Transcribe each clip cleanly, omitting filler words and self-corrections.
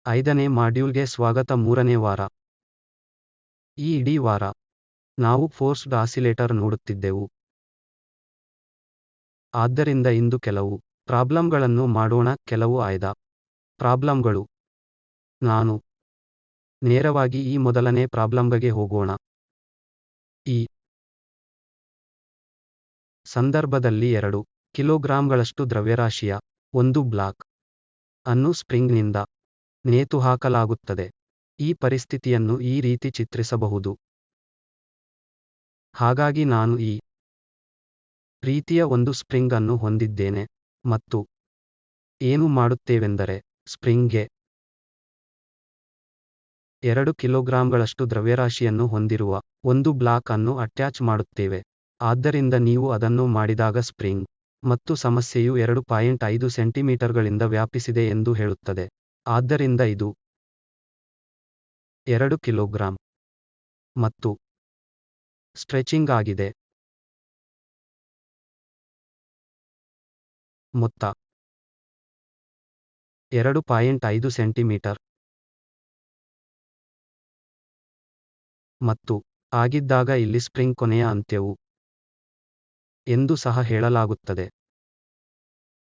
5ನೇ ಮಾಡ್ಯೂಲ್ಗೆ ಸ್ವಾಗತ. 3ನೇ ವಾರ. ಈ ಇಡೀ ವಾರ ನಾವು ಫೋರ್ಸ್ಡ್ ಆಸಿಲೇಟರ್ ನೋಡುತ್ತಿದ್ದೆವು. ಆದ್ದರಿಂದ ಇಂದು ಕೆಲವು ಪ್ರಾಬ್ಲಮ್ಗಳನ್ನು ಮಾಡೋಣ. ಕೆಲವು ಆಯ್ದ ಪ್ರಾಬ್ಲಮ್ಗಳು. ನಾನು ನೇರವಾಗಿ ಈ ಮೊದಲನೇ ಪ್ರಾಬ್ಲಮ್ಗೆ ಹೋಗೋಣ. ಈ ಸಂದರ್ಭದಲ್ಲಿ 2 ಕಿಲೋಗ್ರಾಂಗಳಷ್ಟು ದ್ರವ್ಯರಾಶಿಯ ಒಂದು ಬ್ಲಾಕ್ ಅನ್ನು ಸ್ಪ್ರಿಂಗ್ನಿಂದ ನೇತುಹಾಕಲಾಗುತ್ತದೆ. ಈ ಪರಿಸ್ಥಿತಿಯನ್ನು ಈ ರೀತಿ ಚಿತ್ರಿಸಬಹುದು. ಹಾಗಾಗಿ ನಾನು ಈ ರೀತಿಯ ಒಂದು ಸ್ಪ್ರಿಂಗ್ ಅನ್ನು ಹೊಂದಿದ್ದೇನೆ ಮತ್ತು ಏನು ಮಾಡುತ್ತೇವೆಂದರೆ ಸ್ಪ್ರಿಂಗ್ಗೆ 2 ಕಿಲೋಗ್ರಾಂಗಳಷ್ಟು ದ್ರವ್ಯರಾಶಿಯನ್ನು ಹೊಂದಿರುವ ಒಂದು ಬ್ಲಾಕ್ ಅನ್ನು ಅಟ್ಯಾಚ್ ಮಾಡುತ್ತೇವೆ. ಆದ್ದರಿಂದ ನೀವು ಅದನ್ನು ಮಾಡಿದಾಗ ಸ್ಪ್ರಿಂಗ್ ಮತ್ತು ಸಮಸ್ಯೆಯು 2.5 ಸೆಂಟಿಮೀಟರ್ಗಳಿಂದ ವ್ಯಾಪಿಸಿದೆ ಎಂದು ಹೇಳುತ್ತದೆ. ಆದ್ದರಿಂದ ಇದು 2 ಕಿಲೋಗ್ರಾಂ ಮತ್ತು ಸ್ಟ್ರೆಚಿಂಗ್ ಆಗಿದೆ. ಮೊತ್ತ 2.5 ಸೆಂಟಿಮೀಟರ್ ಮತ್ತು ಆಗಿದ್ದಾಗ ಇಲ್ಲಿ ಸ್ಪ್ರಿಂಗ್ ಕೊನೆಯ ಅಂತ್ಯವು ಎಂದು ಸಹ ಹೇಳಲಾಗುತ್ತದೆ.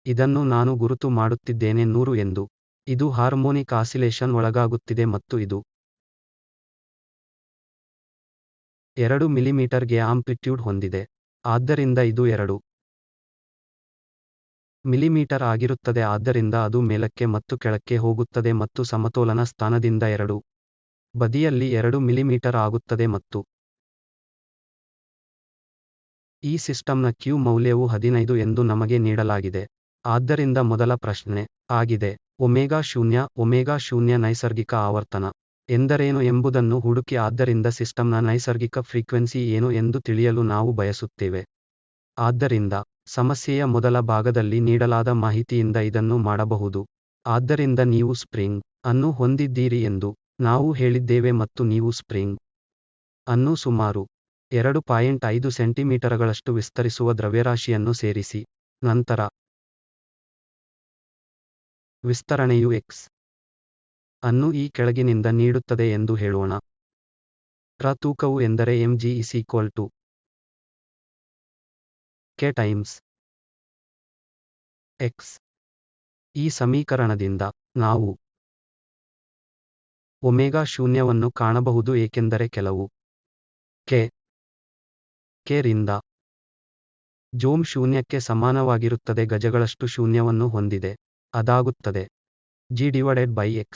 ಇದನ್ನು ನಾನು ಗುರುತು ಮಾಡುತ್ತಿದ್ದೇನೆ 100 ಎಂದು. ಇದು ಹಾರ್ಮೋನಿಕ್ ಆಸಿಲೇಷನ್ ಒಳಗಾಗುತ್ತಿದೆ ಮತ್ತು ಇದು 2 ಮಿಲಿಮೀಟರ್ಗೆ ಆಂಪ್ಲಿಟ್ಯೂಡ್ ಹೊಂದಿದೆ. ಆದ್ದರಿಂದ ಇದು 2 ಮಿಲಿಮೀಟರ್ ಆಗಿರುತ್ತದೆ. ಆದ್ದರಿಂದ ಅದು ಮೇಲಕ್ಕೆ ಮತ್ತು ಕೆಳಕ್ಕೆ ಹೋಗುತ್ತದೆ ಮತ್ತು ಸಮತೋಲನ ಸ್ಥಾನದಿಂದ 2 ಬದಿಯಲ್ಲಿ 2 ಮಿಲಿಮೀಟರ್ ಆಗುತ್ತದೆ ಮತ್ತು ಈ ಸಿಸ್ಟಮ್ನ Q ಮೌಲ್ಯವು 15 ಎಂದು ನಮಗೆ ನೀಡಲಾಗಿದೆ. ಆದ್ದರಿಂದ ಮೊದಲ ಪ್ರಶ್ನೆ ಆಗಿದೆ, ಒಮೆಗಾ ಶೂನ್ಯ ನೈಸರ್ಗಿಕ ಆವರ್ತನ ಎಂದರೇನು ಎಂಬುದನ್ನು ಹುಡುಕಿ. ಆದ್ದರಿಂದ ಸಿಸ್ಟಮ್ನ ನೈಸರ್ಗಿಕ ಫ್ರೀಕ್ವೆನ್ಸಿ ಏನು ಎಂದು ತಿಳಿಯಲು ನಾವು ಬಯಸುತ್ತೇವೆ. ಆದ್ದರಿಂದ ಸಮಸ್ಯೆಯ ಮೊದಲ ಭಾಗದಲ್ಲಿ ನೀಡಲಾದ ಮಾಹಿತಿಯಿಂದ ಇದನ್ನು ಮಾಡಬಹುದು. ಆದ್ದರಿಂದ ನೀವು ಸ್ಪ್ರಿಂಗ್ ಅನ್ನು ಹೊಂದಿದ್ದೀರಿ ಎಂದು ನಾವು ಹೇಳಿದ್ದೇವೆ ಮತ್ತು ನೀವು ಸ್ಪ್ರಿಂಗ್ ಅನ್ನು ಸುಮಾರು 2.5 ಸೆಂಟಿಮೀಟರ್ಗಳಷ್ಟು ವಿಸ್ತರಿಸುವ ದ್ರವ್ಯರಾಶಿಯನ್ನು ಸೇರಿಸಿ. ನಂತರ ವಿಸ್ತರಣೆಯು x ಅನ್ನು ಈ ಕೆಳಗಿನಿಂದ ನೀಡುತ್ತದೆ ಎಂದು ಹೇಳೋಣ. ರ ತೂಕವು ಎಂದರೆ mg = k ಟೈಮ್ಸ್ x. ಈ ಸಮೀಕರಣದಿಂದ ನಾವು ಒಮೆಗಾ ಶೂನ್ಯವನ್ನು ಕಾಣಬಹುದು ಏಕೆಂದರೆ ಕೆಲವು k ರಿಂದ ಜೋಮ್ ಶೂನ್ಯಕ್ಕೆ ಸಮಾನವಾಗಿರುತ್ತದೆ ಗಜಗಳಷ್ಟು ಶೂನ್ಯವನ್ನು ಹೊಂದಿದೆ. ಅದಾಗುತ್ತದೆ g/x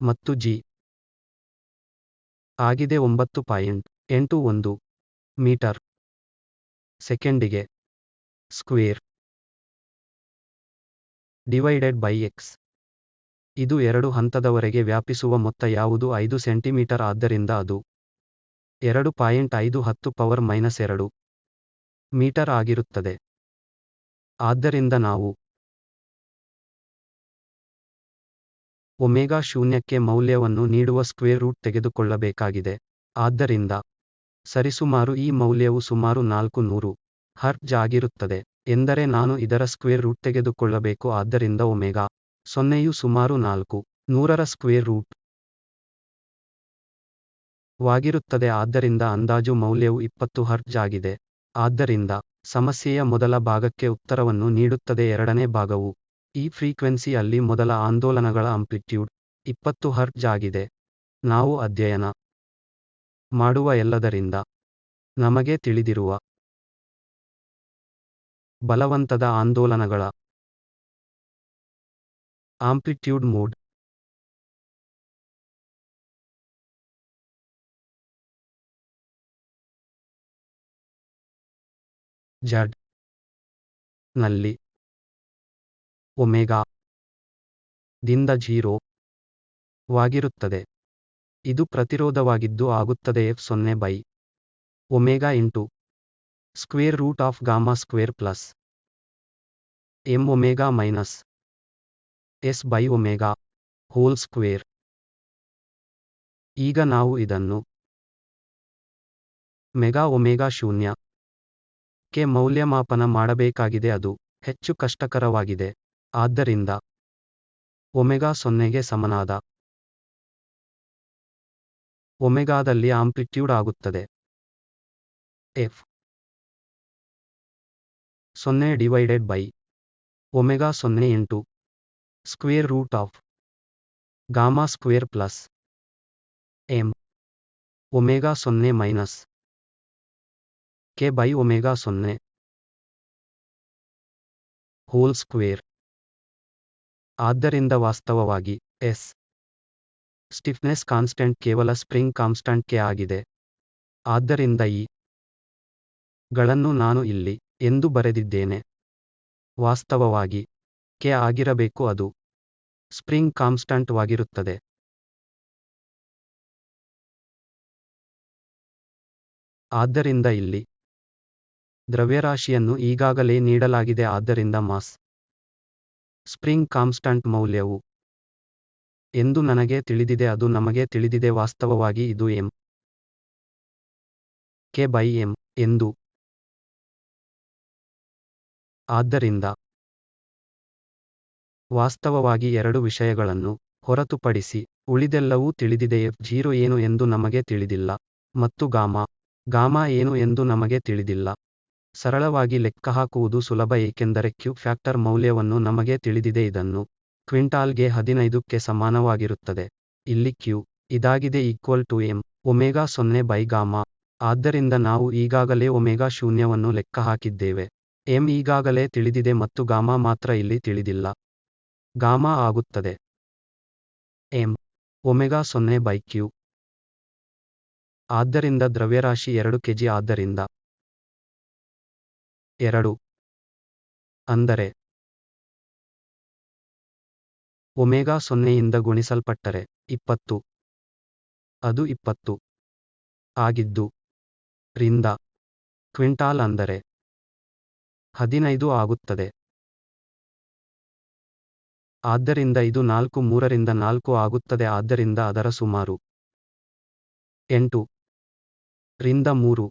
ಮತ್ತು g ಆಗಿದೆ 9.81 ಮೀಟರ್ ಸೆಕೆಂಡಿಗೆ ಸ್ಕ್ವೇರ್ /x. ಇದು 2 ಹಂತದವರೆಗೆ ವ್ಯಾಪಿಸುವ ಮೊತ್ತ ಯಾವುದು 5 ಸೆಂಟಿಮೀಟರ್. ಆದ್ದರಿಂದ ಅದು 2.5 10⁻² ಮೀಟರ್ ಆಗಿರುತ್ತದೆ. ಆದ್ದರಿಂದ ನಾವು ಒಮೆಗಾ ಶೂನ್ಯಕ್ಕೆ ಮೌಲ್ಯವನ್ನು ನೀಡುವ ಸ್ಕ್ವೇರ್ ರೂಟ್ ತೆಗೆದುಕೊಳ್ಳಬೇಕಾಗಿದೆ. ಆದ್ದರಿಂದ ಸರಿಸುಮಾರು ಈ ಮೌಲ್ಯವು ಸುಮಾರು 400 ಹರ್ಟ್ಜ್ ಆಗಿರುತ್ತದೆ. ಎಂದರೆ ನಾನು ಇದರ ಸ್ಕ್ವೇರ್ ರೂಟ್ ತೆಗೆದುಕೊಳ್ಳಬೇಕು. ಆದ್ದರಿಂದ ಒಮೆಗಾ 0ಯು ಸುಮಾರು 400ರ ಸ್ಕ್ವೇರ್ ರೂಟ್ ವಾಗಿರುತ್ತದೆ. ಆದ್ದರಿಂದ ಅಂದಾಜು ಮೌಲ್ಯವು 20 ಹರ್ಟ್ಜ್ ಆಗಿದೆ. ಆದ್ದರಿಂದ ಸಮಸ್ಯೆಯ ಮೊದಲ ಭಾಗಕ್ಕೆ ಉತ್ತರವನ್ನು ನೀಡುತ್ತದೆ. ಎರಡನೇ ಭಾಗವು ಈ ಫ್ರೀಕ್ವೆನ್ಸಿ ಅಲ್ಲಿ ಮೊದಲ ಆಂದೋಲನಗಳ ಆಂಪ್ಲಿಟ್ಯೂಡ್ 20 ಹರ್ಟ್ಜ್ ಆಗಿದೆ. ನಾವು ಅಧ್ಯಯನ ಮಾಡುವ ಎಲ್ಲದರಿಂದ ನಮಗೆ ತಿಳಿದಿರುವ ಬಲವಂತದ ಆಂದೋಲನಗಳ ಆಂಪ್ಲಿಟ್ಯೂಡ್ ಮೋಡ್ z ನಲ್ಲಿ ಒಮೆಗಾ ದಿಂದ 0 ವಾಗಿರುತ್ತದೆ. ಇದು ಪ್ರತಿರೋಧವಾಗಿದ್ದು ಆಗುತ್ತದೆ f0/ಒಮೆಗಾ square root of gamma square plus m omega minus s/ಒಮೆಗಾ ಹೋಲ್ ಸ್ಕ್ವೇರ್. ಈಗ ನಾವು ಇದನ್ನು ಮೆಗಾ ಒಮೆಗಾ ಶೂನ್ಯ ಕ್ಕೆ ಮೌಲ್ಯಮಾಪನ ಮಾಡಬೇಕಾಗಿದೆ. ಅದು ಹೆಚ್ಚು ಕಷ್ಟಕರವಾಗಿದೆ. ಆದ್ದರಿಂದ ಒಮೆಗಾ 0ಗೆ ಸಮನಾದ ಒಮೆಗಾದಲ್ಲಿ ಆಂಪ್ಲಿಟ್ಯೂಡ್ ಆಗುತ್ತದೆ F 0 divided by omega 0 into square root of gamma square plus M omega 0 minus K by omega 0 whole square. ಆದ್ದರಿಂದ ವಾಸ್ತವವಾಗಿ ಎಸ್ ಸ್ಟಿಫ್ನೆಸ್ ಕಾನ್ಸ್ಟೆಂಟ್ ಕೇವಲ ಸ್ಪ್ರಿಂಗ್ ಕಾನ್ಸ್ಟಂಟ್ ಕೆ ಆಗಿದೆ. ಆದ್ದರಿಂದ ಈ ಗಳನ್ನು ನಾನು ಇಲ್ಲಿ ಎಂದು ಬರೆದಿದ್ದೇನೆ. ವಾಸ್ತವವಾಗಿ ಕೆ ಆಗಿರಬೇಕು, ಅದು ಸ್ಪ್ರಿಂಗ್ ಕಾನ್ಸ್ಟಂಟ್ ವಾಗಿರುತ್ತದೆ. ಆದ್ದರಿಂದ ಇಲ್ಲಿ ದ್ರವ್ಯರಾಶಿಯನ್ನು ಈಗಾಗಲೇ ನೀಡಲಾಗಿದೆ, ಆದ್ದರಿಂದ ಮಾಸ್ ಸ್ಪ್ರಿಂಗ್ ಕಾನ್ಸ್ಟಂಟ್ ಮೌಲ್ಯವು ಎಂದು ನನಗೆ ತಿಳಿದಿದೆ, ಅದು ನಮಗೆ ತಿಳಿದಿದೆ. ವಾಸ್ತವವಾಗಿ ಇದು ಎಂ ಕೆ ಬೈ ಎಂ ಎಂದು. ಆದ್ದರಿಂದ ವಾಸ್ತವವಾಗಿ ಎರಡು ವಿಷಯಗಳನ್ನು ಹೊರತುಪಡಿಸಿ ಉಳಿದೆಲ್ಲವೂ ತಿಳಿದಿದೆ. F0 ಏನು ಎಂದು ನಮಗೆ ತಿಳಿದಿಲ್ಲ ಮತ್ತು ಗಾಮಾ ಏನು ಎಂದು ನಮಗೆ ತಿಳಿದಿಲ್ಲ. ಸರಳವಾಗಿ ಲೆಕ್ಕಹಾಕುವುದು ಸುಲಭ ಏಕೆಂದರೆ ಕ್ಯೂ ಫ್ಯಾಕ್ಟರ್ ಮೌಲ್ಯವನ್ನು ನಮಗೆ ತಿಳಿದಿದೆ. ಇದನ್ನು ಕ್ವಿಂಟಾಲ್ಗೆ 15ಕ್ಕೆ ಸಮಾನವಾಗಿರುತ್ತದೆ. ಇಲ್ಲಿ ಕ್ಯೂ ಇದಾಗಿದೆ to M omega 0 by gamma. ಆದ್ದರಿಂದ ನಾವು ಈಗಾಗಲೇ ಒಮೆಗಾ ಶೂನ್ಯವನ್ನು ಲೆಕ್ಕ ಹಾಕಿದ್ದೇವೆ. ಎಂ ಈಗಾಗಲೇ ತಿಳಿದಿದೆ ಮತ್ತು ಗಾಮಾ ಮಾತ್ರ ಇಲ್ಲಿ ತಿಳಿದಿಲ್ಲ. ಗಾಮಾ ಆಗುತ್ತದೆ ಎಂ ಒಮೆಗಾ 0 ಬೈ ಕ್ಯೂ. ಆದ್ದರಿಂದ ದ್ರವ್ಯರಾಶಿ 2 kg. ಆದ್ದರಿಂದ 2 ಅಂದರೆ ಒಮೆಗಾ 0 ಇಂದ ಗುಣಿಸಲ್ಪಟ್ಟರೆ 20, ಅದು 20 ಆಗಿದ್ದು ರಿಂದ ಕ್ವಿಂಟಾಲ್ ಅಂದರೆ 15 ಆಗುತ್ತದೆ. ಆದ್ದರಿಂದ ಇದು 4 ರಿಂದ 4 ಆಗುತ್ತದೆ. ಆದ್ದರಿಂದ ಅದರ ಸುಮಾರು 8 ರಿಂದ 3.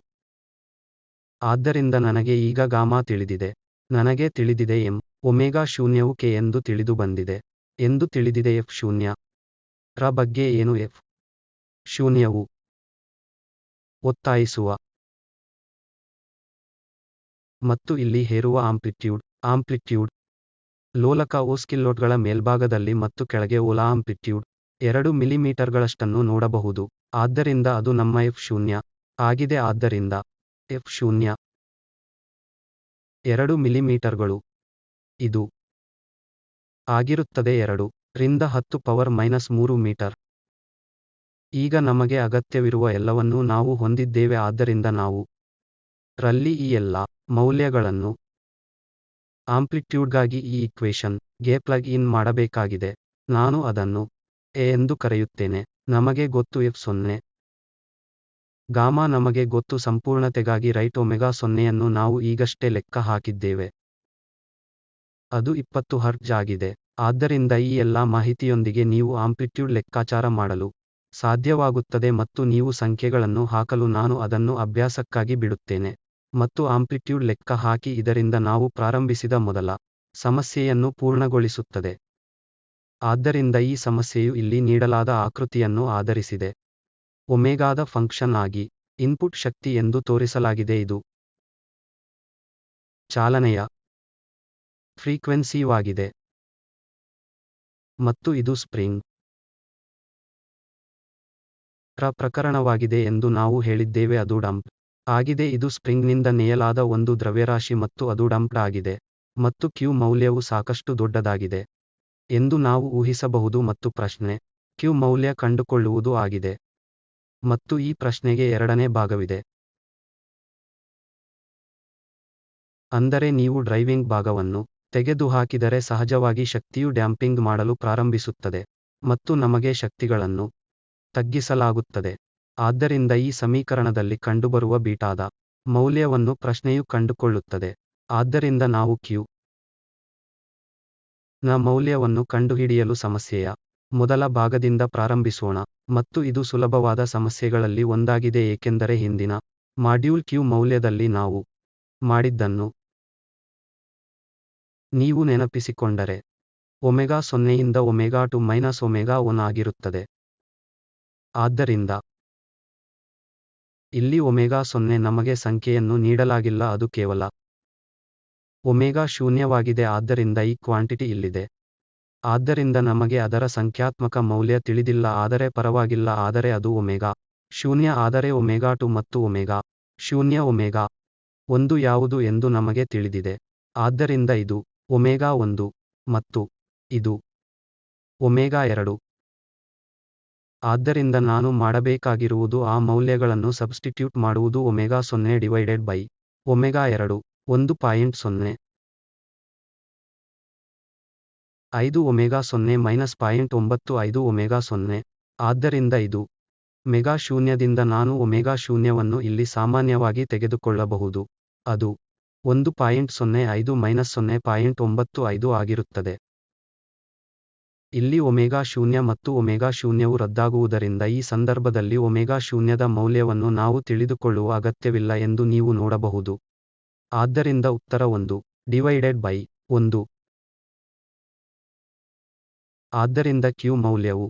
ಆದ್ದರಿಂದ ನನಗೆ ಈಗ ಗಾಮಾ ತಿಳಿದಿದೆ. ನನಗೆ ತಿಳಿದಿದೆ ಎಂ ಒಮೆಗಾ ಶೂನ್ಯವು ಕೆ ಎಂದು ತಿಳಿದುಬಂದಿದೆ ಎಂದು ತಿಳಿದಿದೆ. ಎಫ್ ಶೂನ್ಯ ರ ಬಗ್ಗೆ ಏನು? ಎಫ್ ಶೂನ್ಯವು ಒತ್ತಾಯಿಸುವ ಮತ್ತು ಇಲ್ಲಿ ಹೇರುವ ಆಂಪ್ಲಿಟ್ಯೂಡ್ ಲೋಲಕ ಓಸ್ಕಿಲ್ಲೋಟ್ಗಳ ಮೇಲ್ಭಾಗದಲ್ಲಿ ಮತ್ತು ಕೆಳಗೆ ಓಲ ಆಂಪ್ಲಿಟ್ಯೂಡ್ 2 ಮಿಲಿಮೀಟರ್ಗಳಷ್ಟನ್ನು ನೋಡಬಹುದು. ಆದ್ದರಿಂದ ಅದು ನಮ್ಮ ಎಫ್ ಶೂನ್ಯ ಆಗಿದೆ. ಆದ್ದರಿಂದ ಎಫ್ ಶೂನ್ಯ 2 ಮಿಲಿಮೀಟರ್ಗಳು. ಇದು ಆಗಿರುತ್ತದೆ 2 ರಿಂದ 10⁻³ ಮೀಟರ್. ಈಗ ನಮಗೆ ಅಗತ್ಯವಿರುವ ಎಲ್ಲವನ್ನೂ ನಾವು ಹೊಂದಿದ್ದೇವೆ. ಆದ್ದರಿಂದ ನಾವು ರಲ್ಲಿ ಈ ಎಲ್ಲಾ ಮೌಲ್ಯಗಳನ್ನು ಆಂಪ್ಲಿಟ್ಯೂಡ್ಗಾಗಿ ಈ ಈಕ್ವೇಶನ್ ಗೆ ಪ್ಲಗ್ ಇನ್ ಮಾಡಬೇಕಾಗಿದೆ. ನಾನು ಅದನ್ನು ಎ ಎಂದು ಕರೆಯುತ್ತೇನೆ. ನಮಗೆ ಗೊತ್ತು ಎಫ್ 0 ಗಾಮಾ ನಮಗೆ ಗೊತ್ತು. ಸಂಪೂರ್ಣತೆಗಾಗಿ ರೈಟ್ ಒಮೆಗಾ 0ಯನ್ನು ನಾವು ಈಗಷ್ಟೇ ಲೆಕ್ಕ ಹಾಕಿದ್ದೇವೆ, ಅದು 20 ಹರ್ಟ್ಜ್ ಆಗಿದೆ. ಆದ್ದರಿಂದ ಈ ಎಲ್ಲಾ ಮಾಹಿತಿಯೊಂದಿಗೆ ನೀವು ಆಂಪ್ಲಿಟ್ಯೂಡ್ ಲೆಕ್ಕಾಚಾರ ಮಾಡಲು ಸಾಧ್ಯವಾಗುತ್ತದೆ ಮತ್ತು ನೀವು ಸಂಖ್ಯೆಗಳನ್ನು ಹಾಕಲು ನಾನು ಅದನ್ನು ಅಭ್ಯಾಸಕ್ಕಾಗಿ ಬಿಡುತ್ತೇನೆ ಮತ್ತು ಆಂಪ್ಲಿಟ್ಯೂಡ್ ಲೆಕ್ಕ ಹಾಕಿ. ಇದರಿಂದ ನಾವು ಪ್ರಾರಂಭಿಸಿದ ಮೊದಲ ಸಮಸ್ಯೆಯನ್ನು ಪೂರ್ಣಗೊಳಿಸುತ್ತದೆ. ಆದ್ದರಿಂದ ಈ ಸಮಸ್ಯೆಯು ಇಲ್ಲಿ ನೀಡಲಾದ ಆಕೃತಿಯನ್ನು ಆಧರಿಸಿದೆ. ಒಮೆಗಾದ ಫಂಕ್ಷನ್ ಆಗಿ ಇನ್ಪುಟ್ ಶಕ್ತಿ ಎಂದು ತೋರಿಸಲಾಗಿದೆ. ಇದು ಚಾಲನೆಯ ಫ್ರೀಕ್ವೆನ್ಸಿವಾಗಿದೆ ಮತ್ತು ಇದು ಸ್ಪ್ರಿಂಗ್ ರ ಪ್ರಕರಣವಾಗಿದೆ ಎಂದು ನಾವು ಹೇಳಿದ್ದೇವೆ. ಅದು ಡಂಪ್ ಆಗಿದೆ. ಇದು ಸ್ಪ್ರಿಂಗ್ನಿಂದ ನೇಯಲಾದ ಒಂದು ದ್ರವ್ಯರಾಶಿ ಮತ್ತು ಅದು ಡಂಪ್ಡ್ ಆಗಿದೆ ಮತ್ತು ಕ್ಯೂ ಮೌಲ್ಯವು ಸಾಕಷ್ಟು ದೊಡ್ಡದಾಗಿದೆ ಎಂದು ನಾವು ಊಹಿಸಬಹುದು ಮತ್ತು ಪ್ರಶ್ನೆ ಕ್ಯೂ ಮೌಲ್ಯ ಕಂಡುಕೊಳ್ಳುವುದು ಆಗಿದೆ. ಮತ್ತು ಈ ಪ್ರಶ್ನೆಗೆ ಎರಡನೇ ಭಾಗವಿದೆ. ಅಂದರೆ ನೀವು ಡ್ರೈವಿಂಗ್ ಭಾಗವನ್ನು ತೆಗೆದುಹಾಕಿದರೆ ಸಹಜವಾಗಿ ಶಕ್ತಿಯು ಡ್ಯಾಂಪಿಂಗ್ ಮಾಡಲು ಪ್ರಾರಂಭಿಸುತ್ತದೆ ಮತ್ತು ನಮಗೆ ಶಕ್ತಿಗಳನ್ನು ತಗ್ಗಿಸಲಾಗುತ್ತದೆ. ಆದ್ದರಿಂದ ಈ ಸಮೀಕರಣದಲ್ಲಿ ಕಂಡುಬರುವ ಬೀಟಾದ ಮೌಲ್ಯವನ್ನು ಪ್ರಶ್ನೆಯು ಕಂಡುಕೊಳ್ಳುತ್ತದೆ. ಆದ್ದರಿಂದ ನಾವು ಕ್ಯೂ ನ ಮೌಲ್ಯವನ್ನು ಕಂಡುಹಿಡಿಯಲು ಸಮಸ್ಯೆಯ ಮೊದಲ ಭಾಗದಿಂದ ಪ್ರಾರಂಭಿಸೋಣ ಮತ್ತು ಇದು ಸುಲಭವಾದ ಸಮಸ್ಯೆಗಳಲ್ಲಿ ಒಂದಾಗಿದೆ ಏಕೆಂದರೆ ಹಿಂದಿನ ಮಾಡ್ಯೂಲ್ ಕ್ಯೂ ಮೌಲ್ಯದಲ್ಲಿ ನಾವು ಮಾಡಿದ್ದನ್ನು ನೀವು ನೆನಪಿಸಿಕೊಂಡರೆ ಒಮೆಗಾ 0ಯಿಂದ ಒಮೆಗಾ 2 ಮೈನಸ್ ಒಮೆಗಾ 1 ಆಗಿರುತ್ತದೆ. ಆದ್ದರಿಂದ ಇಲ್ಲಿ ಒಮೆಗಾ 0 ನಮಗೆ ಸಂಖ್ಯೆಯನ್ನು ನೀಡಲಾಗಿಲ್ಲ, ಅದು ಕೇವಲ ಒಮೆಗಾ ಶೂನ್ಯವಾಗಿದೆ, ಆದ್ದರಿಂದ ಈ ಕ್ವಾಂಟಿಟಿ ಇಲ್ಲಿದೆ. ಆದ್ದರಿಂದ ನಮಗೆ ಅದರ ಸಂಖ್ಯಾತ್ಮಕ ಮೌಲ್ಯ ತಿಳಿದಿಲ್ಲ, ಆದರೆ ಪರವಾಗಿಲ್ಲ, ಆದರೆ ಅದು ಒಮೆಗಾ ಶೂನ್ಯ ಆದರೆ ಒಮೆಗಾ 2 ಮತ್ತು ಒಮೆಗಾ ಶೂನ್ಯ ಒಮೆಗಾ 1 ಯಾವುದು ಎಂದು ನಮಗೆ ತಿಳಿದಿದೆ. ಆದ್ದರಿಂದ ಇದು ಒಮೆಗಾ 1 ಮತ್ತು ಇದು ಒಮೆಗಾ 2. ಆದ್ದರಿಂದ ನಾನು ಮಾಡಬೇಕಾಗಿರುವುದು ಆ ಮೌಲ್ಯಗಳನ್ನು ಸಬ್ಸ್ಟಿಟ್ಯೂಟ್ ಮಾಡುವುದು. Omega 0 divided by omega 2 1.0 5 omega 0 minus 0.95 omega 0. ಆದ್ದರಿಂದ ಇದು ಮೆಗಾ ಶೂನ್ಯದಿಂದ ನಾನು ಒಮೆಗಾ ಶೂನ್ಯವನ್ನು ಇಲ್ಲಿ ಸಾಮಾನ್ಯವಾಗಿ ತೆಗೆದುಕೊಳ್ಳಬಹುದು, ಅದು 1.05 ಮೈನಸ್ 0.95 ಆಗಿರುತ್ತದೆ. ಇಲ್ಲಿ ಒಮೆಗಾ ಶೂನ್ಯ ಮತ್ತು ಒಮೆಗಾ ಶೂನ್ಯವು ರದ್ದಾಗುವುದರಿಂದ ಈ ಸಂದರ್ಭದಲ್ಲಿ ಒಮೆಗಾ ಶೂನ್ಯದ ಮೌಲ್ಯವನ್ನು ನಾವು ತಿಳಿದುಕೊಳ್ಳುವ ಅಗತ್ಯವಿಲ್ಲ ಎಂದು ನೀವು ನೋಡಬಹುದು. ಆದ್ದರಿಂದ ಉತ್ತರ 1 ಡಿವೈಡೆಡ್ ಬೈ 1. ಆದ್ದರಿಂದ ಕ್ಯೂ ಮೌಲ್ಯವು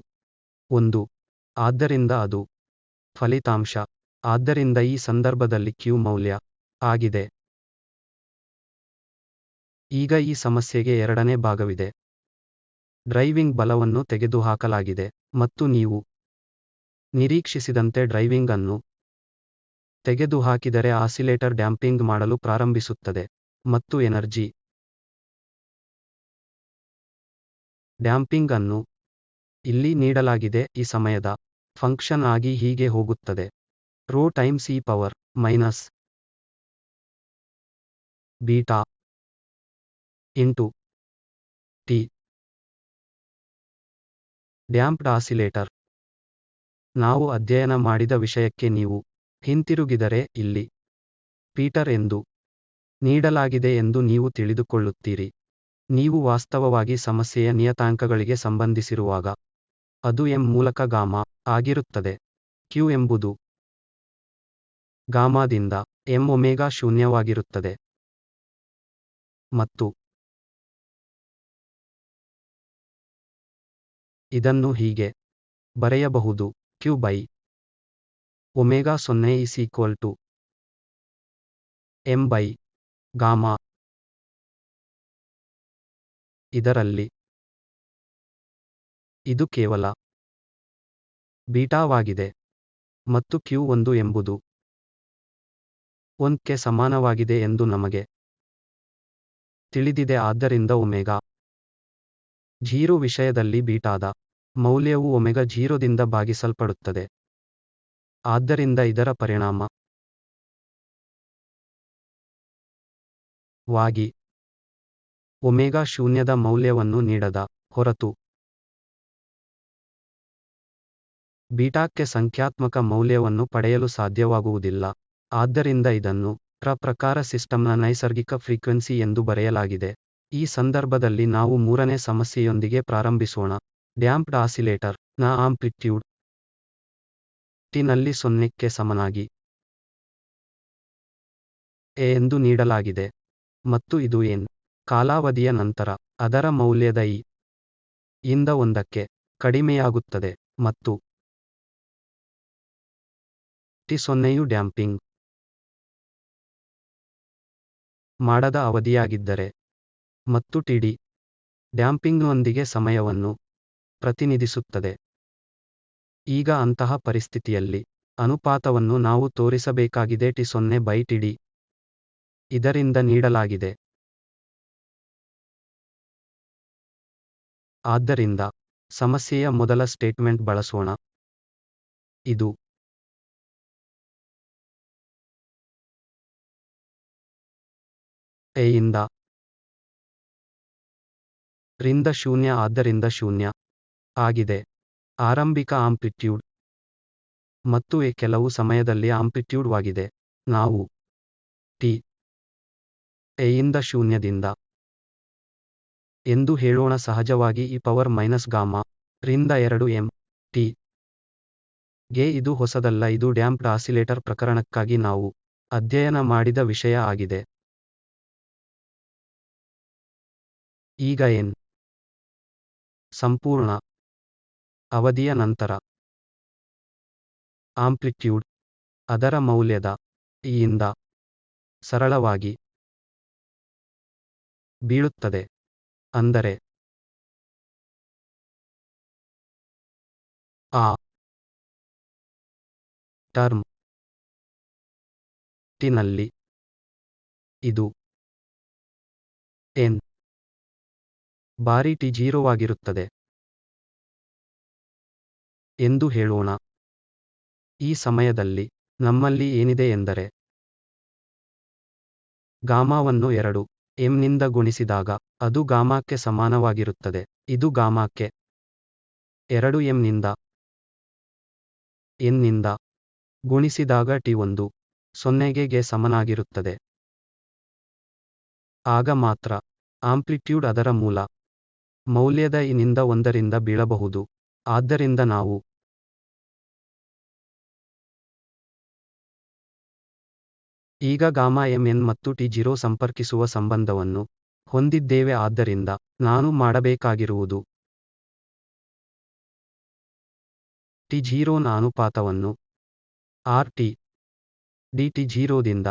1. ಆದ್ದರಿಂದ ಅದು ಫಲಿತಾಂಶ. ಆದ್ದರಿಂದ ಈ ಸಂದರ್ಭದಲ್ಲಿ ಕ್ಯೂ ಮೌಲ್ಯ ಆಗಿದೆ. ಈಗ ಈ ಸಮಸ್ಯೆಗೆ ಎರಡನೇ ಭಾಗವಿದೆ. ಡ್ರೈವಿಂಗ್ ಬಲವನ್ನು ತೆಗೆದುಹಾಕಲಾಗಿದೆ ಮತ್ತು ನೀವು ನಿರೀಕ್ಷಿಸಿದಂತೆ ಡ್ರೈವಿಂಗ್ ಅನ್ನು ತೆಗೆದುಹಾಕಿದರೆ ಆಸಿಲೇಟರ್ ಡ್ಯಾಂಪಿಂಗ್ ಮಾಡಲು ಪ್ರಾರಂಭಿಸುತ್ತದೆ ಮತ್ತು ಎನರ್ಜಿ ಡ್ಯಾಂಪಿಂಗ್ ಅನ್ನು ಇಲ್ಲಿ ನೀಡಲಾಗಿದೆ, ಈ ಸಮಯದ ಫಂಕ್ಷನ್ ಆಗಿ ಹೀಗೆ ಹೋಗುತ್ತದೆ. Rho times E power minus beta into T. Damped oscillator. ನಾವು ಅಧ್ಯಯನ ಮಾಡಿದ ವಿಷಯಕ್ಕೆ ನೀವು ಹಿಂತಿರುಗಿದರೆ ಇಲ್ಲಿ ಪೀಟರ್ ಎಂದು ನೀಡಲಾಗಿದೆ ಎಂದು ನೀವು ತಿಳಿದುಕೊಳ್ಳುತ್ತೀರಿ. ನೀವು ವಾಸ್ತವವಾಗಿ ಸಮಸ್ಯೆಯ ನಿಯತಾಂಕಗಳಿಗೆ ಸಂಬಂಧಿಸಿರುವಾಗ ಅದು ಎಂ ಮೂಲಕ ಗಾಮಾ ಆಗಿರುತ್ತದೆ. ಕ್ಯೂ ಎಂಬುದು ಗಾಮಾದಿಂದ ಎಂ ಒಮೆಗಾ ಶೂನ್ಯವಾಗಿರುತ್ತದೆ ಮತ್ತು ಇದನ್ನು ಹೀಗೆ ಬರೆಯಬಹುದು: Q by omega 0 is equal to M by gamma. ಇದರಲ್ಲಿ ಇದು ಕೇವಲ ಬೀಟಾವಾಗಿದೆ ಮತ್ತು ಕ್ಯೂ 1 ಎಂಬುದು 1 ಕ್ಕೆ ಸಮಾನವಾಗಿದೆ ಎಂದು ನಮಗೆ ತಿಳಿದಿದೆ. ಆದ್ದರಿಂದ ಒಮೆಗಾ 0 ವಿಷಯದಲ್ಲಿ ಬೀಟಾದ ಮೌಲ್ಯವು ಒಮೆಗಾ 0 ದಿಂದ ಭಾಗಿಸಲ್ಪಡುತ್ತದೆ. ಆದ್ದರಿಂದ ಇದರ ಪರಿಣಾಮವಾಗಿ ಒಮೆಗಾ ಶೂನ್ಯದ ಮೌಲ್ಯವನ್ನು ನೀಡದ ಹೊರತು ಬೀಟಾಕ್ಕೆ ಸಂಖ್ಯಾತ್ಮಕ ಮೌಲ್ಯವನ್ನು ಪಡೆಯಲು ಸಾಧ್ಯವಾಗುವುದಿಲ್ಲ. ಆದ್ದರಿಂದ ಇದನ್ನು ಪ್ರಕಾರ ಸಿಸ್ಟಮ್ನ ನೈಸರ್ಗಿಕ ಫ್ರೀಕ್ವೆನ್ಸಿ ಎಂದು ಬರೆಯಲಾಗಿದೆ. ಈ ಸಂದರ್ಭದಲ್ಲಿ ನಾವು ಮೂರನೇ ಸಮಸ್ಯೆಯೊಂದಿಗೆ ಪ್ರಾರಂಭಿಸೋಣ. ಡ್ಯಾಂಪ್ಡ್ ಆಸಿಲೇಟರ್ ನ ಆಂಪ್ಲಿಟ್ಯೂಡ್ ಟಿ ನಲ್ಲಿ 0 ಕ್ಕೆ ಸಮನಾಗಿ ಎ ಎಂದು ನೀಡಲಾಗಿದೆ ಮತ್ತು ಇದು ಎನ್ ಕಾಲಾವಧಿಯ ನಂತರ ಅದರ ಮೌಲ್ಯದ ಇ ಯಿಂದ 1 ಕ್ಕೆ ಕಡಿಮೆಯಾಗುತ್ತದೆ ಮತ್ತು ಟಿ 0ಯು ಡ್ಯಾಂಪಿಂಗ್ ಮಾಡದ ಅವಧಿಯಾಗಿದ್ದರೆ ಮತ್ತು ಟಿಡಿ ಡ್ಯಾಂಪಿಂಗ್ನೊಂದಿಗೆ ಸಮಯವನ್ನು ಪ್ರತಿನಿಧಿಸುತ್ತದೆ. ಈಗ ಅಂತಹ ಪರಿಸ್ಥಿತಿಯಲ್ಲಿ ಅನುಪಾತವನ್ನು ನಾವು ತೋರಿಸಬೇಕಾಗಿದೆ ಟಿ 0 ಬೈ ಟಿಡಿ. ಇದರಿಂದ ನೀಡಲಾಗಿದೆ. ಆದ್ದರಿಂದ ಸಮಸ್ಯೆಯ ಮೊದಲ ಸ್ಟೇಟ್ಮೆಂಟ್ ಬಳಸೋಣ. ಇದು ಎ ಯಿಂದ ರಿಂದ ಶೂನ್ಯ, ಆದ್ದರಿಂದ ಶೂನ್ಯ ಆಗಿದೆ. ಆರಂಭಿಕ ಆಂಪ್ಲಿಟ್ಯೂಡ್ ಮತ್ತು ಎ ಕೆಲವು ಸಮಯದಲ್ಲಿ ಆಂಪ್ಲಿಟ್ಯೂಡ್ ವಾಗಿದೆ. ನಾವು ಟಿ ಎ ಯಿಂದ ಶೂನ್ಯದಿಂದ ಎಂದು ಹೇಳೋಣ. ಸಹಜವಾಗಿ ಇ ಪವರ್ ಮೈನಸ್ ಗಾಮಾ ರಿಂದ 2 ಎಂ ಟಿ ಗೆ ಇದು ಹೊಸದಲ್ಲ. ಇದು ಡ್ಯಾಂಪ್ಡ್ ಆಸಿಲೇಟರ್ ಪ್ರಕರಣಕ್ಕಾಗಿ ನಾವು ಅಧ್ಯಯನ ಮಾಡಿದ ವಿಷಯ ಆಗಿದೆ. ಈಗ ಎನ್ ಸಂಪೂರ್ಣ ಅವಧಿಯ ನಂತರ ಆಂಪ್ಲಿಟ್ಯೂಡ್ ಅದರ ಮೌಲ್ಯದ ಯಿಂದ ಸರಳವಾಗಿ ಬೀಳುತ್ತದೆ. ಅಂದರೆ ಆ ಟರ್ಮ್ ಟಿನಲ್ಲಿ ಇದು n ಬಾರಿ ಟಿ 0 ವಾಗಿರುತ್ತದೆ ಎಂದು ಹೇಳೋಣ. ಈ ಸಮಯದಲ್ಲಿ ನಮ್ಮಲ್ಲಿ ಏನಿದೆ ಎಂದರೆ ಗಾಮಾವನ್ನು 2m ನಿಂದ ಗುಣಿಸಿದಾಗ ಅದು ಗಾಮಾಕ್ಕೆ ಸಮಾನವಾಗಿರುತ್ತದೆ. ಇದು ಗಾಮಾಕ್ಕೆ 2m ನಿಂದ n ನಿಂದ ಗುಣಿಸಿದಾಗ t1 0ಗೆ ಸಮನಾಗಿರುತ್ತದೆ. ಆಗ ಮಾತ್ರ ಆಂಪ್ಲಿಟ್ಯೂಡ್ ಅದರ ಮೂಲ ಮೌಲ್ಯದ ನಿಂದ 1ರಿಂದ ಬೀಳಬಹುದು. ಆದ್ದರಿಂದ ನಾವು ಈಗ ಗಾಮಾ mn ಮತ್ತು t0 ಸಂಪರ್ಕಿಸುವ ಸಂಬಂಧವನ್ನು ಹೊಂದಿದ್ದೇವೆ. ಆದ್ದರಿಂದ ನಾನು ಮಾಡಬೇಕಾಗಿರುವುದು t0 ನ ಅನುಪಾತವನ್ನು RT dt0 ದಿಂದ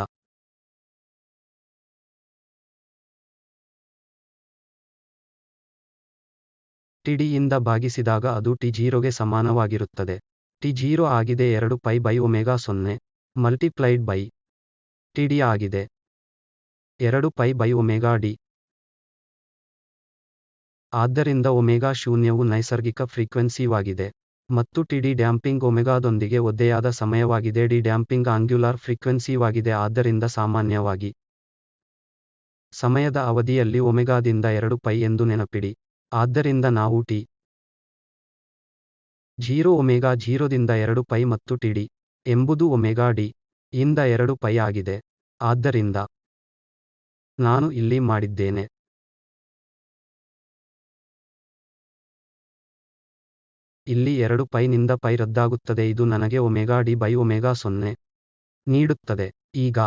td ಯಿಂದ ಭಾಗಿಸಿದಾಗ ಅದು t0ಗೆ ಸಮಾನವಾಗಿರುತ್ತದೆ. t0 ಆಗಿದೆ 2π/0 ಮಲ್ಟಿಪ್ಲೈಡ್ ಬೈ td ಆಗಿದೆ 2π/d. ಆದ್ದರಿಂದ ಒಮೆಗಾ ಶೂನ್ಯವು ನೈಸರ್ಗಿಕ ಫ್ರೀಕ್ವೆನ್ಸಿವಾಗಿದೆ ಮತ್ತು td ಡ್ಯಾಂಪಿಂಗ್ ಒಮೆಗಾದೊಂದಿಗೆ ಒದ್ದೆಯಾದ ಸಮಯವಾಗಿದೆ. ಡಿ ಡ್ಯಾಂಪಿಂಗ್ ಆಂಗ್ಯುಲಾರ್ ಫ್ರೀಕ್ವೆನ್ಸಿವಾಗಿದೆ. ಆದ್ದರಿಂದ ಸಾಮಾನ್ಯವಾಗಿ ಸಮಯದ ಅವಧಿಯಲ್ಲಿ ಒಮೆಗಾದಿಂದ 2π ಎಂದು ನೆನಪಿಡಿ. ಆದ್ದರಿಂದ ನಾವು t0 ಒಮೆಗಾ 0 ದಿಂದ 2π ಮತ್ತು td ಎಂಬುದು ಒಮೆಗಾ d ಯಿಂದ 2π ಆಗಿದೆ. ಆದ್ದರಿಂದ ನಾನು ಇಲ್ಲಿ ಮಾಡಿದ್ದೇನೆ. ಇಲ್ಲಿ 2π ನಿಂದ π ರದ್ದಾಗುತ್ತದೆ. ಇದು ನನಗೆ ಒಮೆಗಾ d ಬೈ ಒಮೆಗಾ 0 ನೀಡುತ್ತದೆ. ಈಗ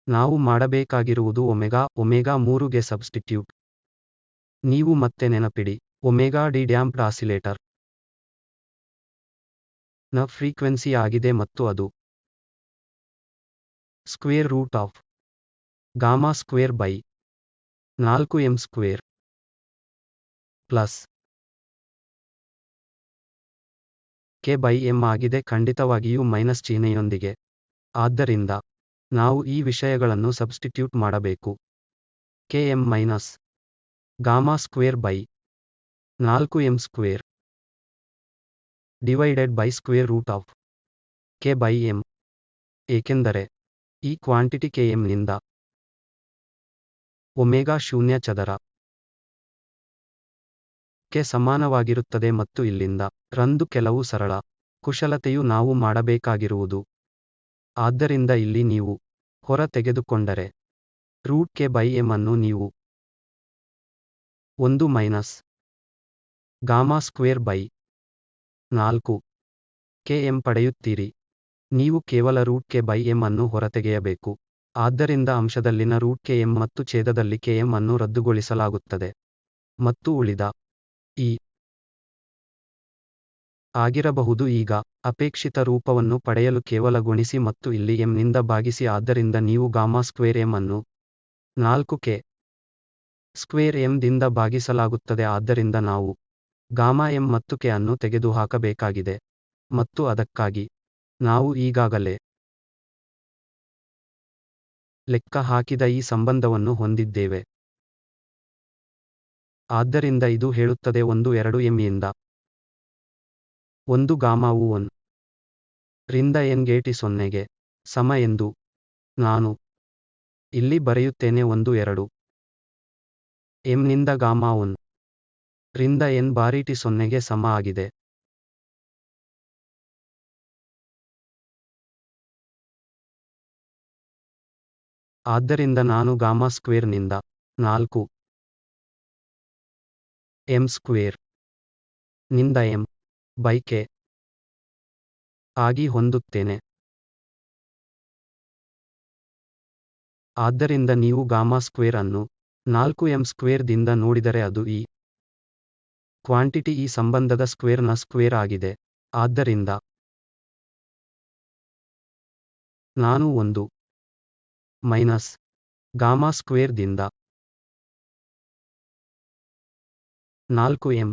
ನಾವು ಮಾಡಬೇಕಾಗಿರುವುದು ಒಮೆಗಾ 3ಗೆ ಸಬ್ಸ್ಟಿಟ್ಯೂಟ್. ನೀವು ಮತ್ತೆ ನೆನಪಿಡಿ, ಒಮೆಗಾ ಡಿ ಡ್ಯಾಂಪ್ಡ್ ಆಸಿಲೇಟರ್ ನ ಫ್ರೀಕ್ವೆನ್ಸಿ ಆಗಿದೆ ಮತ್ತು ಅದು square root of gamma square by 4m square plus k by m ಆಗಿದೆ, ಖಂಡಿತವಾಗಿಯೂ ಮೈನಸ್ ಚಿಹ್ನೆಯೊಂದಿಗೆ. ಆದ್ದರಿಂದ ನಾವು ಈ ವಿಷಯಗಳನ್ನು ಸಬ್ಸ್ಟಿಟ್ಯೂಟ್ ಮಾಡಬೇಕು. km minus gamma square by 4m square divided by square root of k by m, ಏಕೆಂದರೆ ಈ ಕ್ವಾಂಟಿಟಿ km ನಿಂದ ಒಮೆಗಾ ಶೂನ್ಯ ಚದರ ಕ್ಕೆ ಸಮಾನವಾಗಿರುತ್ತದೆ ಮತ್ತು ಇಲ್ಲಿಂದ ರಂದು ಕೆಲವು ಸರಳ ಕುಶಲತೆಯು ನಾವು ಮಾಡಬೇಕಾಗಿರುವುದು. ಆದ್ದರಿಂದ ಇಲ್ಲಿ ನೀವು ಹೊರ ತೆಗೆದುಕೊಂಡರೆ ರೂಟ್ k ಬೈ m ಅನ್ನು ನೀವು 1 minus gamma square by 4km ಪಡೆಯುತ್ತೀರಿ. ನೀವು ಕೇವಲ ರೂಟ್ k ಬೈ m ಅನ್ನು ಹೊರತೆಗೆಯಬೇಕು. ಆದ್ದರಿಂದ ಅಂಶದಲ್ಲಿನ ರೂಟ್ km ಮತ್ತು ಛೇದದಲ್ಲಿ km ಅನ್ನು ರದ್ದುಗೊಳಿಸಲಾಗುತ್ತದೆ ಮತ್ತು ಉಳಿದ ಈ ಆಗಿರಬಹುದು. ಈಗ ಅಪೇಕ್ಷಿತ ರೂಪವನ್ನು ಪಡೆಯಲು ಕೇವಲ ಗುಣಿಸಿ ಮತ್ತು ಇಲ್ಲಿ m ನಿಂದ ಭಾಗಿಸಿ. ಆದ್ದರಿಂದ ನೀವು ಗಾಮಾ ಸ್ಕ್ವೇರ್ m ಅನ್ನು 4k ಸ್ಕ್ವೇರ್ m ದಿಂದ ಭಾಗಿಸಲಾಗುತ್ತದೆ. ಆದ್ದರಿಂದ ನಾವು ಗಾಮಾ m ಮತ್ತು k ಅನ್ನು ತೆಗೆದುಹಾಕಬೇಕಾಗಿದೆ ಮತ್ತು ಅದಕ್ಕಾಗಿ ನಾವು ಈಗಾಗಲೇ ಲೆಕ್ಕ ಹಾಕಿದ ಈ ಸಂಬಂಧವನ್ನು ಹೊಂದಿದ್ದೇವೆ. ಆದ್ದರಿಂದ ಇದು ಹೇಳುತ್ತದೆ 1 2m ಯಿಂದ 1 ಗಾಮಾವು 1 ರಿಂದ n ಗೆ t 0ಗೆ ಸಮ ಎಂದು ನಾನು ಇಲ್ಲಿ ಬರೆಯುತ್ತೇನೆ. 1 2 m ನಿಂದ ಗಾಮಾ 1 ರಿಂದ n ಬಾರಿ t 0ಗೆ ಸಮ ಆಗಿದೆ. ಆದ್ದರಿಂದ ನಾನು ಗಾಮಾ ಸ್ಕ್ವೇರ್ ನಿಂದ 4m ಸ್ಕ್ವೇರ್ ನಿಂದ m ಬೈ k ಆಗಿ ಹೊಂದುತ್ತೇನೆ. ಆದ್ದರಿಂದ ನೀವು ಗಾಮಾ ಸ್ಕ್ವೇರ್ ಅನ್ನು 4m ಸ್ಕ್ವೇರ್ ದಿಂದ ನೋಡಿದರೆ ಅದು ಈ ಕ್ವಾಂಟಿಟಿ ಈ ಸಂಬಂಧದ ಸ್ಕ್ವೇರ್ನ ಸ್ಕ್ವೇರ್ ಆಗಿದೆ. ಆದ್ದರಿಂದ ನಾನು 1 ಮೈನಸ್ ಗಾಮಾ ಸ್ಕ್ವೇರ್ ದಿಂದ 4m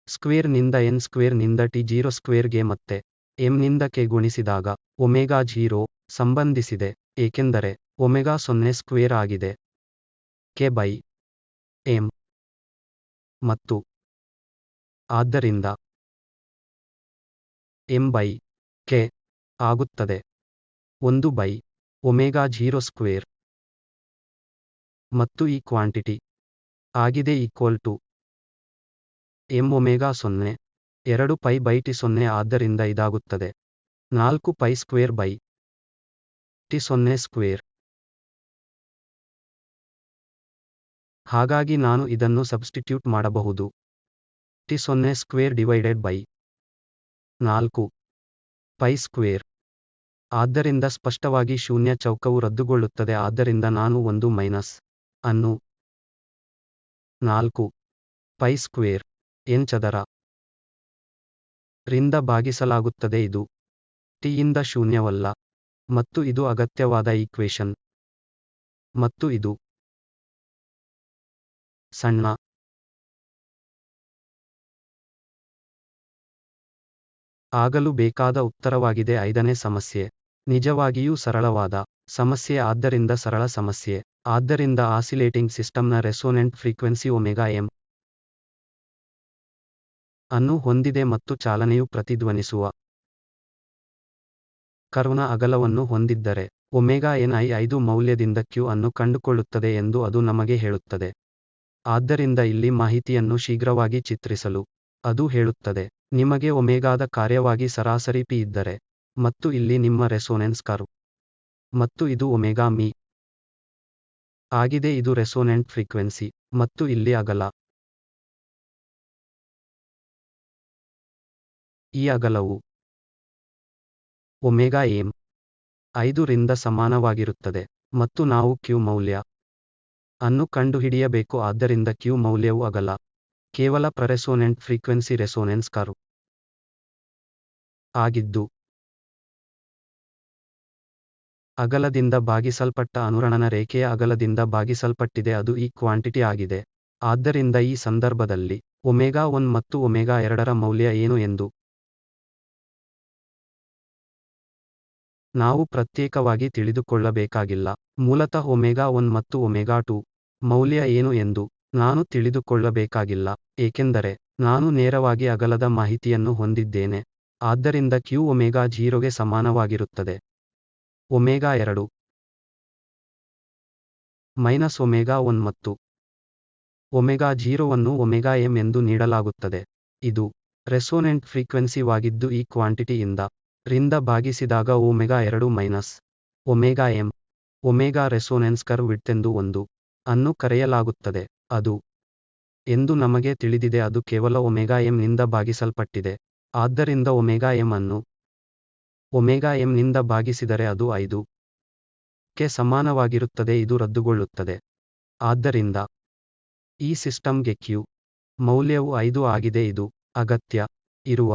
ಸ್ಕ್ವೇರ್ ನಿಂದ n ಸ್ಕ್ವೇರ್ ನಿಂದ t0 ಸ್ಕ್ವೇರ್ಗೆ ಮತ್ತೆ m ನಿಂದ k ಗುಣಿಸಿದಾಗ ಒಮೆಗಾ 0 ಸಂಬಂಧಿಸಿದೆ, ಏಕೆಂದರೆ ಒಮೆಗಾ 0 ಸ್ಕ್ವೇರ್ ಆಗಿದೆ k ಬೈ m ಮತ್ತು ಆದ್ದರಿಂದ m ಬೈ k ಆಗುತ್ತದೆ 1 ಬೈ ಒಮೆಗಾ 0 ಸ್ಕ್ವೇರ್ ಮತ್ತು ಈ ಕ್ವಾಂಟಿಟಿ ಆಗಿದೆ equal to m omega 0 2 pi by T 0. ಆದ್ದರಿಂದ ಇದಾಗುತ್ತದೆ 4 pi square by T 0 square. ಹಾಗಾಗಿ ನಾನು ಇದನ್ನು ಸಬ್ಸ್ಟಿಟ್ಯೂಟ್ ಮಾಡಬಹುದು T 0 square divided by 4 pi square. ಆದ್ದರಿಂದ ಸ್ಪಷ್ಟವಾಗಿ ಶೂನ್ಯ ಚೌಕವು ರದ್ದುಗೊಳ್ಳುತ್ತದೆ. ಆದ್ದರಿಂದ ನಾನು 1 ಮೈನಸ್ ಅನ್ನು 4 ಪೈ ಸ್ಕ್ವೇರ್ n ಚದರ ರಿಂದ ಭಾಗಿಸಲಾಗುತ್ತದೆ. ಇದು t ಯಿಂದ ಶೂನ್ಯವಲ್ಲ ಮತ್ತು ಇದು ಅಗತ್ಯವಾದ ಈಕ್ವೇಶನ್ ಮತ್ತು ಇದು ಸಣ್ಣ ಆಗಲು ಬೇಕಾದ ಉತ್ತರವಾಗಿದೆ. 5ನೇ ಸಮಸ್ಯೆ ನಿಜವಾಗಿಯೂ ಸರಳವಾದ ಸಮಸ್ಯೆ, ಆದ್ದರಿಂದ ಸರಳ ಸಮಸ್ಯೆ. ಆದ್ದರಿಂದ ಆಸಿಲೇಟಿಂಗ್ ಸಿಸ್ಟಮ್ನ ರೆಸೋನೆಂಟ್ ಫ್ರೀಕ್ವೆನ್ಸಿ ಒಮೆಗಾ m ಅನ್ನು ಹೊಂದಿದೆ ಮತ್ತು ಚಾಲನೆಯು ಪ್ರತಿಧ್ವನಿಸುವ ಕರ್ವ್ನ ಅಗಲವನ್ನು ಹೊಂದಿದ್ದರೆ ಒಮೆಗಾ n I 5 ಮೌಲ್ಯದಿಂದ q ಅನ್ನು ಕಂಡುಕೊಳ್ಳುತ್ತದೆ ಎಂದು ಅದು ನಮಗೆ ಹೇಳುತ್ತದೆ. ಆದ್ದರಿಂದ ಇಲ್ಲಿ ಮಾಹಿತಿಯನ್ನು ಶೀಘ್ರವಾಗಿ ಚಿತ್ರಿಸಲು ಅದು ಹೇಳುತ್ತದೆ, ನಿಮಗೆ ಒಮೆಗಾದ ಕಾರ್ಯವಾಗಿ ಸರಾಸರಿ p ಇದ್ದರೆ ಮತ್ತು ಇಲ್ಲಿ ನಿಮ್ಮ ರೆಸೋನೆನ್ಸ್ ಕರ್ವ್ ಮತ್ತು ಇದು ಒಮೆಗಾ ಮೀ ಆಗಿದೆ, ಇದು ರೆಸೋನೆಂಟ್ ಫ್ರೀಕ್ವೆನ್ಸಿ ಮತ್ತು ಇಲ್ಲಿ ಅಗಲ. ಈ ಅಗಲವು ಒಮೆಗಾ m 5 ರಿಂದ ಸಮಾನವಾಗಿರುತ್ತದೆ ಮತ್ತು ನಾವು q ಮೌಲ್ಯ ಅನ್ನು ಕಂಡುಹಿಡಿಯಬೇಕು. ಆದ್ದರಿಂದ q ಮೌಲ್ಯವು ಅಗಲ ಕೇವಲ ಪ್ರರೆಸೋನೆಂಟ್ ಫ್ರೀಕ್ವೆನ್ಸಿ ರೆಸೋನೆನ್ಸ್ ಕರ್ವ್ ಆಗಿದ್ದು ಅಗಲದಿಂದ ಭಾಗಿಸಲ್ಪಟ್ಟ ಅನುರಣನ ರೇಖೆಯ ಅಗಲದಿಂದ ಭಾಗಿಸಲ್ಪಟ್ಟಿದೆ, ಅದು ಈ ಕ್ವಾಂಟಿಟಿ ಆಗಿದೆ. ಆದ್ದರಿಂದ ಈ ಸಂದರ್ಭದಲ್ಲಿ ಒಮೆಗಾ 1 ಮತ್ತು ಒಮೆಗಾ 2ರ ಮೌಲ್ಯ ಏನು ಎಂದು ನಾವು ಪ್ರತ್ಯೇಕವಾಗಿ ತಿಳಿದುಕೊಳ್ಳಬೇಕಾಗಿಲ್ಲ. ಮೂಲತಃ ಒಮೆಗಾ 1 ಮತ್ತು ಒಮೆಗಾ 2 ಮೌಲ್ಯ ಏನು ಎಂದು ನಾನು ತಿಳಿದುಕೊಳ್ಳಬೇಕಾಗಿಲ್ಲ, ಏಕೆಂದರೆ ನಾನು ನೇರವಾಗಿ ಅಗಲದ ಮಾಹಿತಿಯನ್ನು ಹೊಂದಿದ್ದೇನೆ. ಆದ್ದರಿಂದ q ಒಮೆಗಾ 0ಗೆ ಸಮಾನವಾಗಿರುತ್ತದೆ ಒಮೆಗಾ 2 ಮೈನಸ್ ಒಮೆಗಾ 1 ಮತ್ತು ಒಮೆಗಾ 0ವನ್ನು ಒಮೆಗಾ m ಎಂದು ನೀಡಲಾಗುತ್ತದೆ. ಇದು ರೆಸೋನೆಂಟ್ ಫ್ರೀಕ್ವೆನ್ಸಿವಾಗಿದ್ದು ಈ ಕ್ವಾಂಟಿಟಿ ಇಂದ ರಿಂದ ಭಾಗಿಸಿದಾಗ omega 2 minus omega m omega resonance curve ವಿಡ್ತೆಂದು 1 ಅನ್ನು ಕರೆಯಲಾಗುತ್ತದೆ. ಅದು ಎಂದು ನಮಗೆ ತಿಳಿದಿದೆ, ಅದು ಕೇವಲ ಒಮೆಗಾ m ನಿಂದ ಭಾಗಿಸಲ್ಪಟ್ಟಿದೆ. ಆದ್ದರಿಂದ ಒಮೆಗಾ m ಅನ್ನು ಒಮೆಗಾ m ನಿಂದ ಭಾಗಿಸಿದರೆ ಅದು 5 ಕ್ಕೆ ಸಮಾನವಾಗಿರುತ್ತದೆ, ಇದು ರದ್ದುಗೊಳ್ಳುತ್ತದೆ. ಆದ್ದರಿಂದ ಈ ಸಿಸ್ಟಮ್ಗೆ q ಮೌಲ್ಯವು 5 ಆಗಿದೆ. ಇದು ಅಗತ್ಯ ಇರುವ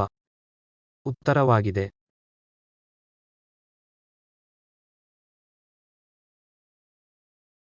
ಉತ್ತರವಾಗಿದೆ.